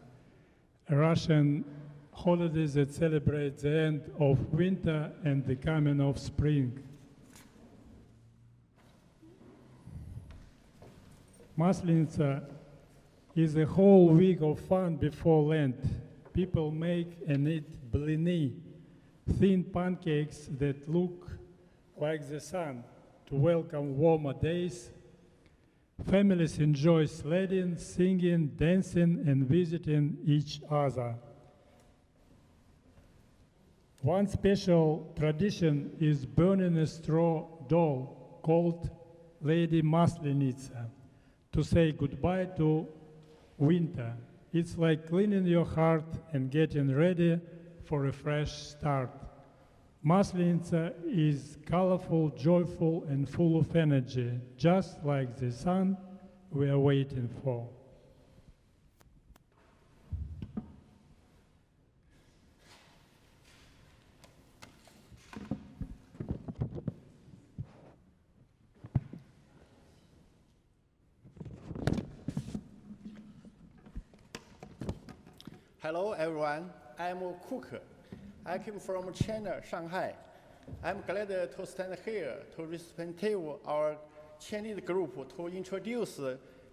a Russian holiday that celebrates the end of winter and the coming of spring. Maslenitsa is a whole week of fun before Lent. People make and eat blini, thin pancakes that look like the sun, to welcome warmer days. Families enjoy sledding, singing, dancing, and visiting each other. One special tradition is burning a straw doll called Lady Maslenitsa to say goodbye to winter. It's like cleaning your heart and getting ready for a fresh start. Maslenitsa is colorful, joyful, and full of energy, just like the sun we are waiting for. Hello everyone, I'm Cook. I came from China, Shanghai. I'm glad to stand here to represent our Chinese group to introduce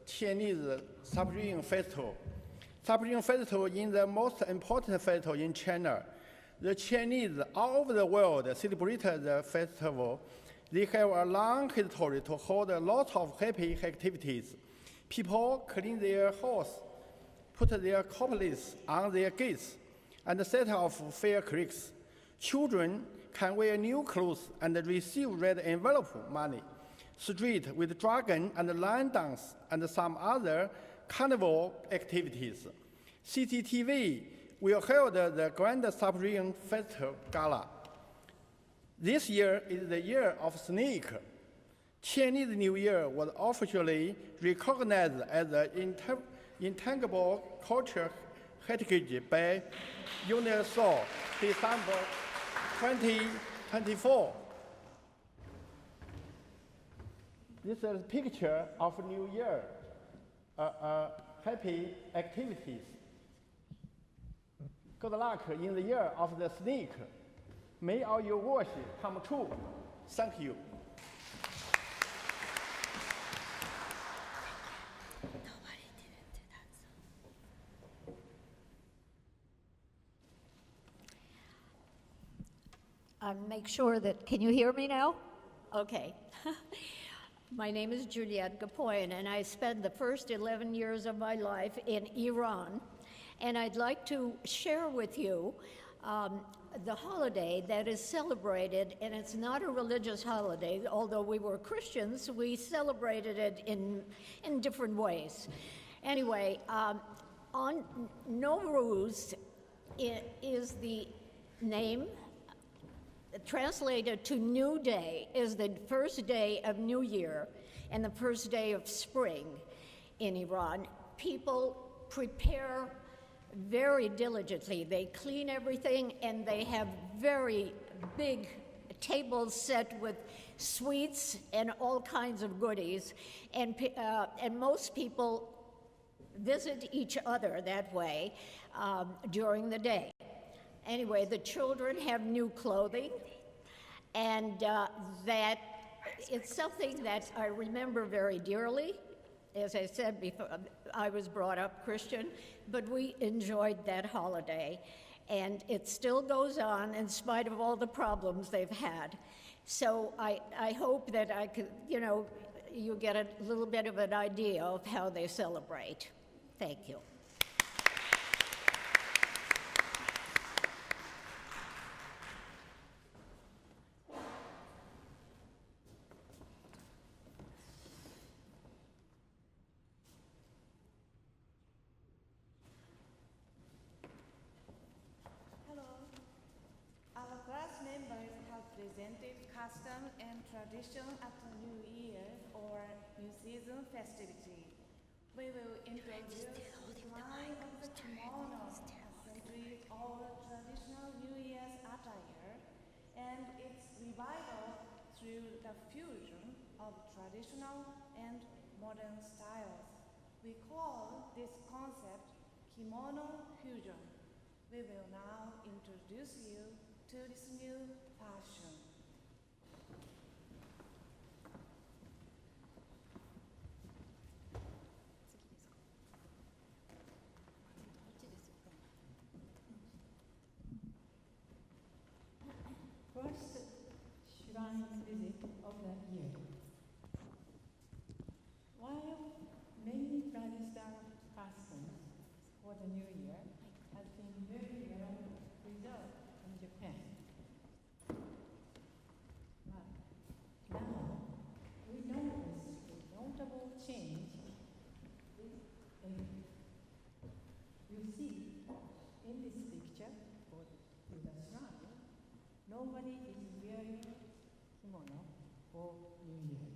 Chinese Spring Festival. Spring Festival is the most important festival in China. The Chinese all over the world celebrate the festival. They have a long history to hold a lot of happy activities. People clean their house, put their corpses on their gates, and set off firecrackers. Children can wear new clothes and receive red envelope money. Street with dragon and lion dance and some other carnival activities. CCTV will hold the Grand Spring Festival Gala. This year is the year of snake. Chinese New Year was officially recognized as an intangible culture heritage by UNESCO, December 2024. This is a picture of New Year, happy activities. Good luck in the year of the snake. May all your wishes come true. Thank you. make sure that, can you hear me now? Okay. My name is Juliette Gapoyan, and I spent the first 11 years of my life in Iran. And I'd like to share with you the holiday that is celebrated, and it's not a religious holiday. Although we were Christians, we celebrated it in different ways. Anyway, on Nowruz is the name. Translated to New Day is the first day of New Year and the first day of spring in Iran. People prepare very diligently. They clean everything, and they have very big tables set with sweets and all kinds of goodies. And most people visit each other that way during the day. Anyway, the children have new clothing, and that it's something that I remember very dearly. As I said before, I was brought up Christian, but we enjoyed that holiday, and it still goes on in spite of all the problems they've had. So I hope that I could, you get a little bit of an idea of how they celebrate. Thank you. Presented custom and tradition at the New Year or New Season festivity. We will introduce the line of the kimono, century old traditional New Year's attire, and its revival through the fusion of traditional and modern styles. We call this concept kimono fusion. We will now introduce you to this new fashion. First shrine visit of the year. While many traditional customs for the new year has been very well preserved in Japan, but now we notice a notable change. You see in this picture for the shrine, nobody is wearing kimono for New Year.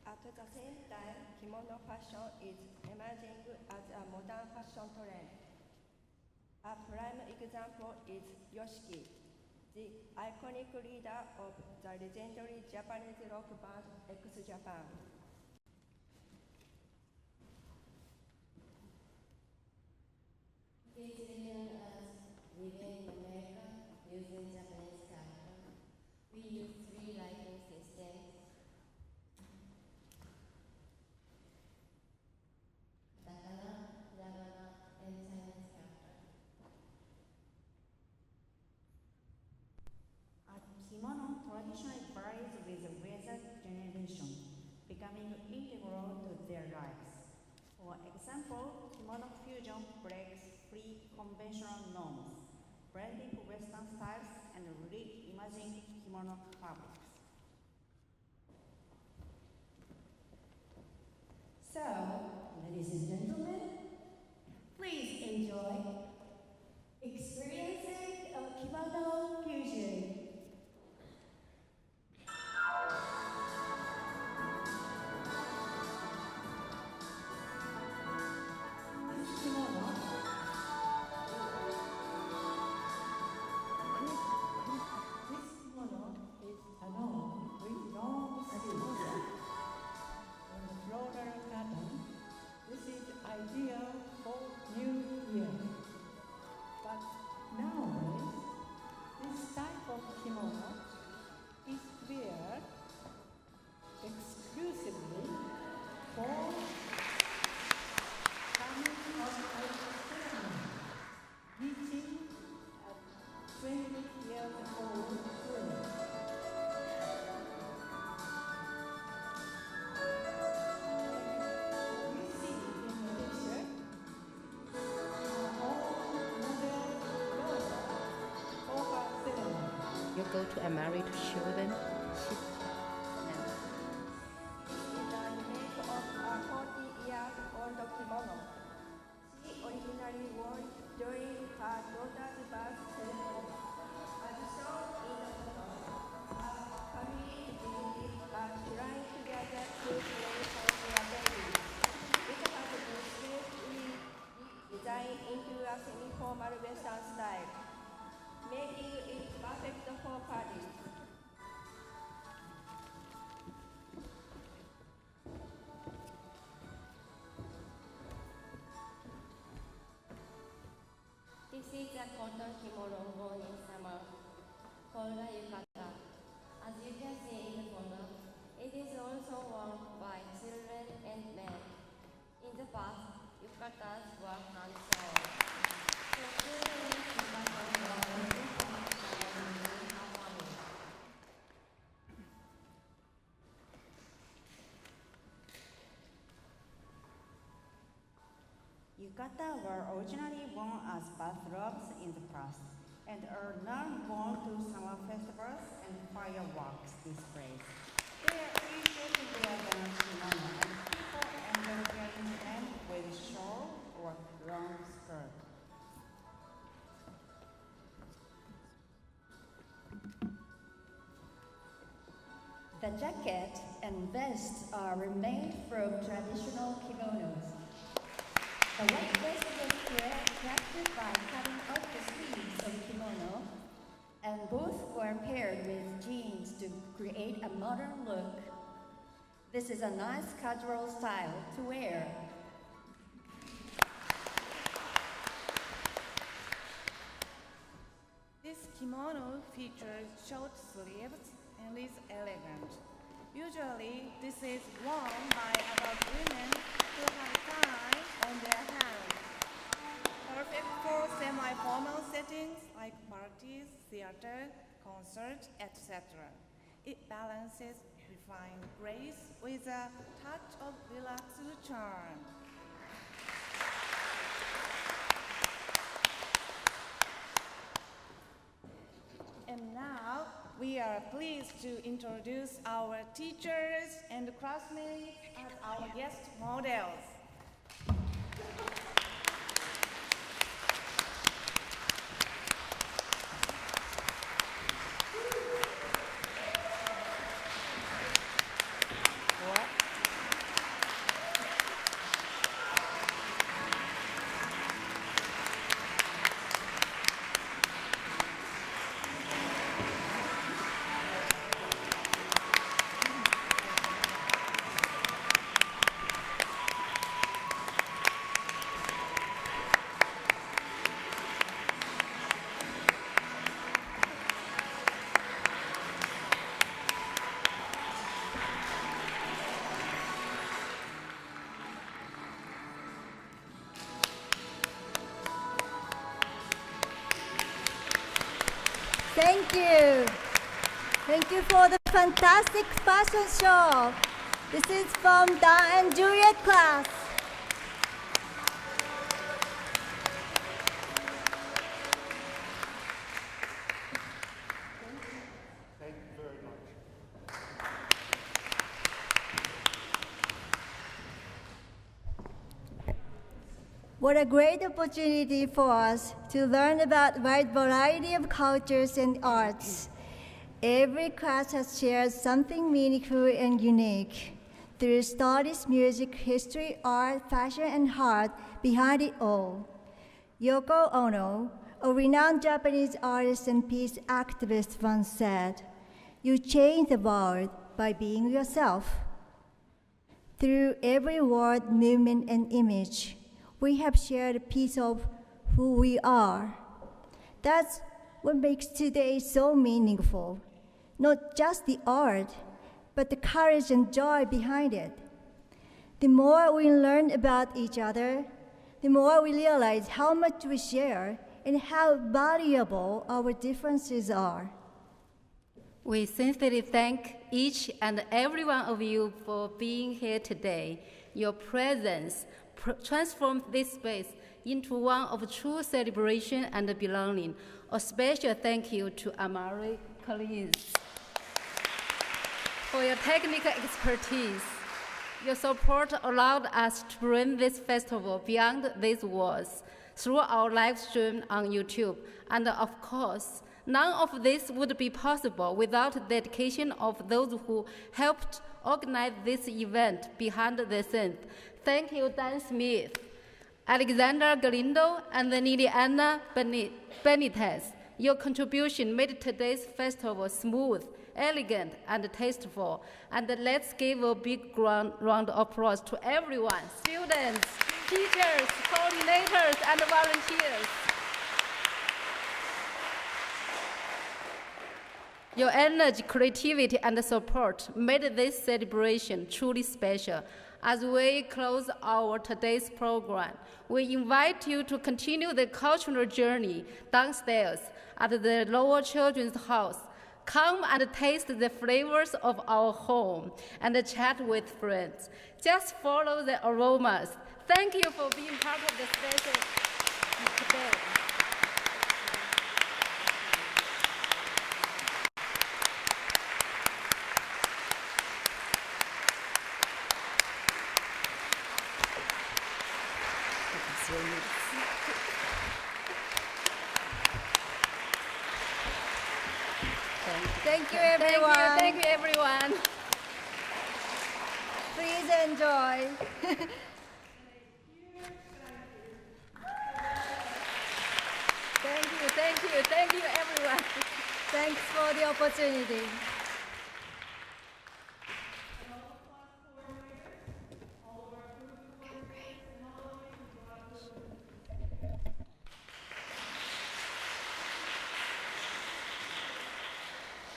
At the same time, kimono fashion is emerging as a modern fashion trend. A prime example is Yoshiki, the iconic leader of the legendary Japanese rock band X-Japan. It's written as living in America using Japanese character. We use 3 writing systems. Katakana, hiragana, and Chinese character. A kimono traditionally varies with weather generation, becoming integral to their lives. For example, kimono fusion breaks free conventional norms, blending Western styles and reimagining kimono fabrics. So, ladies and gentlemen, please enjoy experiencing a kimono fusion. go to Amari to show them. She originally wore it during her daughter's birth ceremony. As shown in the photo, her family visited a shrine together to pray for their baby. It has been skillfully designed into a semi-formal Western style, making it perfect for parties. This is a cotton kimono worn in summer called a yukata. As you can see in the photo, it is also worn by children and men. In the past, yukatas were hand-sewn. So children with yukatas were also in our family. Yukata were originally worn as bathrobes in the past and are now worn to summer festivals and fireworks displays. They are easier to wear than a kimono, and people enjoy wearing them with shawl or long skirt. The jacket and vest are made from traditional kimonos. The white vest was crafted by cutting off the sleeves of the kimono, and both were paired with jeans to create a modern look. This is a nice casual style to wear. This kimono features short sleeves and is elegant. Usually, this is worn by adult women who have time on their hands. Perfect for semi-formal settings like parties, theater, concerts, etc. It balances refined grace with a touch of relaxed charm. And now, we are pleased to introduce our teachers and classmates as our guest models. Thank you. Thank you for the fantastic fashion show. This is from Dan and Juliet class. Thank you very much. What a great opportunity for us to learn about a wide variety of cultures and arts. Every class has shared something meaningful and unique. Through studies, music, history, art, fashion, and heart behind it all. Yoko Ono, a renowned Japanese artist and peace activist, once said, "You change the world by being yourself." Through every word, movement, and image, we have shared a piece of who we are. That's what makes today so meaningful. Not just the art, but the courage and joy behind it. The more we learn about each other, the more we realize how much we share and how valuable our differences are. We sincerely thank each and every one of you for being here today. Your presence transformed this space into one of true celebration and belonging. A special thank you to Amari please. For your technical expertise. Your support allowed us to bring this festival beyond these walls through our live stream on YouTube. And of course, none of this would be possible without the dedication of those who helped organize this event behind the scenes. Thank you, Dan Smith, Alexander Galindo, and Liliana Benitez. Your contribution made today's festival smooth, elegant, and tasteful. And let's give a big round of applause to everyone, students, teachers, coordinators, and volunteers. Your energy, creativity, and support made this celebration truly special. As we close our today's program, we invite you to continue the cultural journey downstairs at the Lower Children's House. Come and taste the flavors of our home and chat with friends. Just follow the aromas. Thank you for being part of the special today. Thank you, everyone. Thank you, everyone. Please enjoy. Thank you, everyone. Thanks for the opportunity.